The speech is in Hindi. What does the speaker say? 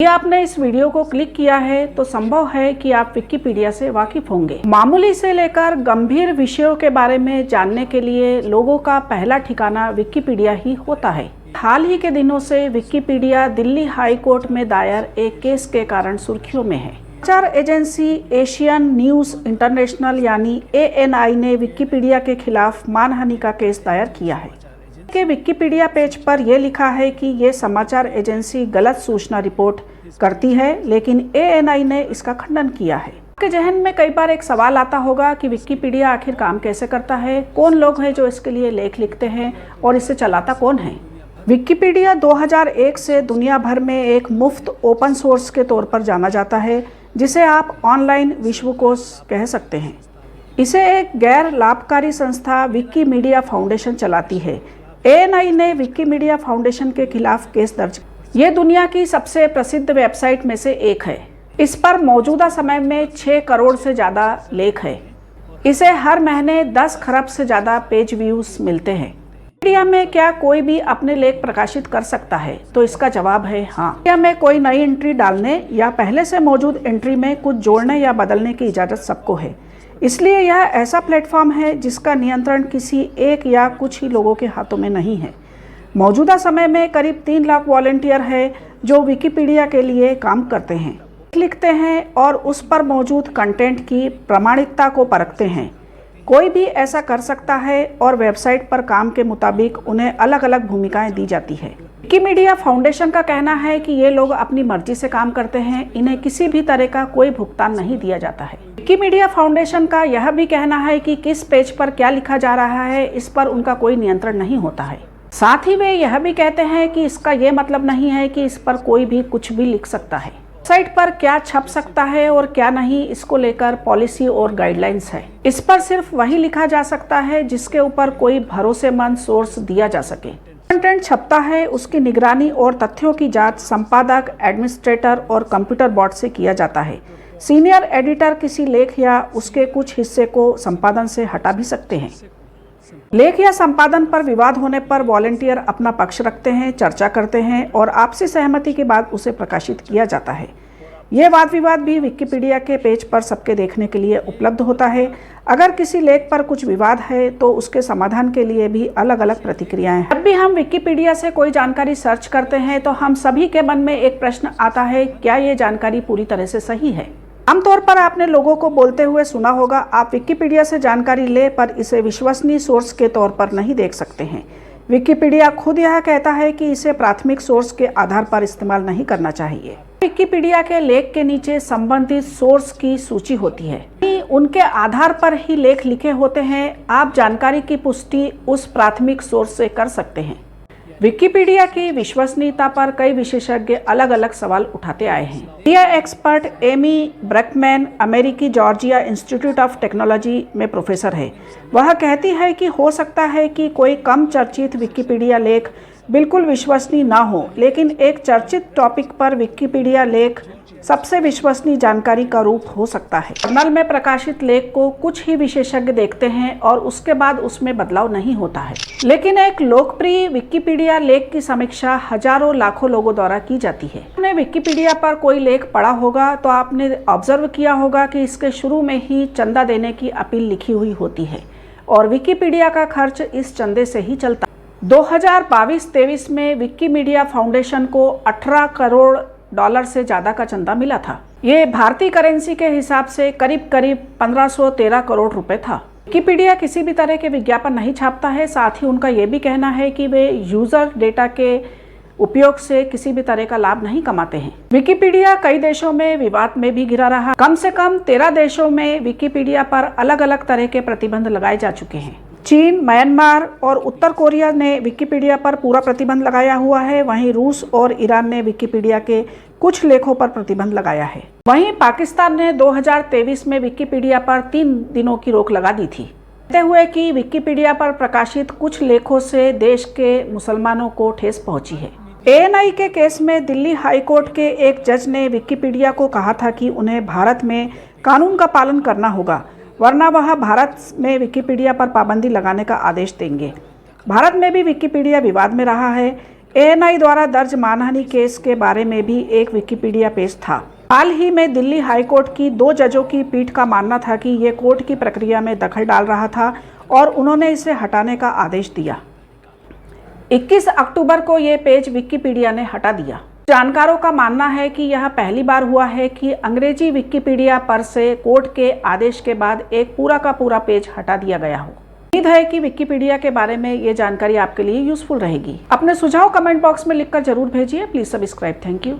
यदि आपने इस वीडियो को क्लिक किया है तो संभव है कि आप विकिपीडिया से वाकिफ होंगे। मामूली से लेकर गंभीर विषयों के बारे में जानने के लिए लोगों का पहला ठिकाना विकिपीडिया ही होता है। हाल ही के दिनों से विकिपीडिया दिल्ली हाई कोर्ट में दायर एक केस के कारण सुर्खियों में है। समाचार एजेंसी एशियन न्यूज़ इंटरनेशनल यानी ANI ने विकिपीडिया के खिलाफ मानहानि का केस दायर किया है। के विकिपीडिया पेज पर यह लिखा है कि ये समाचार एजेंसी गलत सूचना रिपोर्ट करती है, लेकिन ANI ने इसका खंडन किया है। आपके जहन में कई बार एक सवाल आता होगा कि विकिपीडिया आखिर काम कैसे करता है, कौन लोग हैं जो इसके लिए लेख लिखते हैं और इसे चलाता कौन है। विकिपीडिया 2001 से दुनिया भर में एक मुफ्त ओपन सोर्स के तौर पर जाना जाता है, जिसे आप ऑनलाइन विश्वकोश कह सकते हैं। इसे एक गैर लाभकारी संस्था विकिमीडिया फाउंडेशन चलाती है। ANI ने विकिमीडिया फाउंडेशन के खिलाफ केस दर्ज किया। ये दुनिया की सबसे प्रसिद्ध वेबसाइट में से एक है। इस पर मौजूदा समय में 6 करोड़ से ज़्यादा लेख है। इसे हर महीने 10 खरब से ज़्यादा पेज व्यूज मिलते हैं। विकिपीडिया में क्या कोई भी अपने लेख प्रकाशित कर सकता है? तो इसका जवाब है हाँ। विकिपीडिया में कोई नई एंट्री डालने या पहले से मौजूद एंट्री में कुछ जोड़ने या बदलने की इजाज़त सबको है। इसलिए यह ऐसा प्लेटफॉर्म है जिसका नियंत्रण किसी एक या कुछ ही लोगों के हाथों में नहीं है। मौजूदा समय में करीब 3 लाख वॉलंटियर है जो विकिपीडिया के लिए काम करते हैं, लिखते हैं और उस पर मौजूद कंटेंट की प्रामाणिकता को परखते हैं। कोई भी ऐसा कर सकता है और वेबसाइट पर काम के मुताबिक उन्हें अलग अलग भूमिकाएं दी जाती है। विकिमीडिया फाउंडेशन का कहना है कि ये लोग अपनी मर्जी से काम करते हैं, इन्हें किसी भी तरह का कोई भुगतान नहीं दिया जाता है। विकिमीडिया फाउंडेशन का यह भी कहना है कि किस पेज पर क्या लिखा जा रहा है, इस पर उनका कोई नियंत्रण नहीं होता है। साथ ही वे यह भी कहते हैं कि इसका ये मतलब नहीं है कि इस पर कोई भी कुछ भी लिख सकता है। साइट पर क्या छप सकता है और क्या नहीं, इसको लेकर पॉलिसी और गाइडलाइंस है। इस पर सिर्फ वही लिखा जा सकता है जिसके ऊपर कोई भरोसेमंद सोर्स दिया जा सके। कंटेंट छपता है, उसकी निगरानी और तथ्यों की जांच संपादक, एडमिनिस्ट्रेटर और कंप्यूटर बॉट से किया जाता है। सीनियर एडिटर किसी लेख या उसके कुछ हिस्से को संपादन से हटा भी सकते हैं। लेख या संपादन पर विवाद होने पर वॉलंटियर अपना पक्ष रखते हैं, चर्चा करते हैं और आपसी सहमति के बाद उसे प्रकाशित किया जाता है। ये वाद विवाद भी विकिपीडिया के पेज पर सबके देखने के लिए उपलब्ध होता है। अगर किसी लेख पर कुछ विवाद है तो उसके समाधान के लिए भी अलग अलग प्रतिक्रियाएं हैं। जब भी हम विकिपीडिया से कोई जानकारी सर्च करते हैं तो हम सभी के मन में एक प्रश्न आता है, क्या ये जानकारी पूरी तरह से सही है? आमतौर पर आपने लोगों को बोलते हुए सुना होगा, आप विकिपीडिया से जानकारी ले पर इसे विश्वसनीय सोर्स के तौर पर नहीं देख सकते हैं। विकिपीडिया खुद यह कहता है कि इसे प्राथमिक सोर्स के आधार पर इस्तेमाल नहीं करना चाहिए। विकिपीडिया के लेख के नीचे संबंधित सोर्स की सूची होती है, उनके आधार पर ही लेख लिखे होते हैं। आप जानकारी की पुष्टि उस प्राथमिक सोर्स से कर सकते हैं। विकिपीडिया की विश्वसनीयता पर कई विशेषज्ञ अलग अलग सवाल उठाते आए हैं। मीडिया एक्सपर्ट एमी ब्रैकमैन अमेरिकी जॉर्जिया इंस्टीट्यूट ऑफ टेक्नोलॉजी में प्रोफेसर है। वह कहती है कि हो सकता है कि कोई कम चर्चित विकिपीडिया लेख बिल्कुल विश्वसनीय ना हो, लेकिन एक चर्चित टॉपिक पर विकिपीडिया लेख सबसे विश्वसनीय जानकारी का रूप हो सकता है। जर्नल में प्रकाशित लेख को कुछ ही विशेषज्ञ देखते हैं और उसके बाद उसमें बदलाव नहीं होता है, लेकिन एक लोकप्रिय विकिपीडिया लेख की समीक्षा हजारों लाखों लोगों द्वारा की जाती है। आपने विकिपीडिया पर कोई लेख पढ़ा होगा तो आपने ऑब्जर्व किया होगा कि इसके शुरू में ही चंदा देने की अपील लिखी हुई होती है और विकिपीडिया का खर्च इस चंदे से ही चलता है। 2022-23 में विकिमीडिया फाउंडेशन को $18 करोड़ से ज़्यादा का चंदा मिला था। ये भारतीय करेंसी के हिसाब से करीब 1513 करोड़ रुपए था। विकिपीडिया किसी भी तरह के विज्ञापन नहीं छापता है। साथ ही उनका ये भी कहना है कि वे यूजर डेटा के उपयोग से किसी भी तरह का लाभ नहीं कमाते हैं। विकिपीडिया कई देशों में विवाद में भी घिरा रहा। कम से कम 13 देशों में विकिपीडिया पर अलग अलग तरह के प्रतिबंध लगाए जा चुके हैं। चीन, म्यांमार और उत्तर कोरिया ने विकिपीडिया पर पूरा प्रतिबंध लगाया हुआ है। वहीं रूस और ईरान ने विकिपीडिया के कुछ लेखों पर प्रतिबंध लगाया है। वहीं पाकिस्तान ने 2023 में विकिपीडिया पर 3 दिनों की रोक लगा दी थी, कहते हुए कि विकिपीडिया पर प्रकाशित कुछ लेखों से देश के मुसलमानों को ठेस पहुंची है। ANI के केस में दिल्ली हाई कोर्ट के एक जज ने विकिपीडिया को कहा था कि उन्हें भारत में कानून का पालन करना होगा, वरना वह भारत में विकिपीडिया पर पाबंदी लगाने का आदेश देंगे। भारत में भी विकिपीडिया विवाद में रहा है। ANI द्वारा दर्ज मानहानि केस के बारे में भी एक विकिपीडिया पेज था। हाल ही में दिल्ली हाईकोर्ट की 2 जजों की पीठ का मानना था कि ये कोर्ट की प्रक्रिया में दखल डाल रहा था और उन्होंने इसे हटाने का आदेश दिया। 21 अक्टूबर को ये पेज विकिपीडिया ने हटा दिया। जानकारों का मानना है कि यह पहली बार हुआ है कि अंग्रेजी विकिपीडिया पर से कोर्ट के आदेश के बाद एक पूरा का पूरा पेज हटा दिया गया हो। उम्मीद है कि विकिपीडिया के बारे में ये जानकारी आपके लिए यूजफुल रहेगी। अपने सुझाव कमेंट बॉक्स में लिखकर जरूर भेजिए। Please subscribe. Thank you.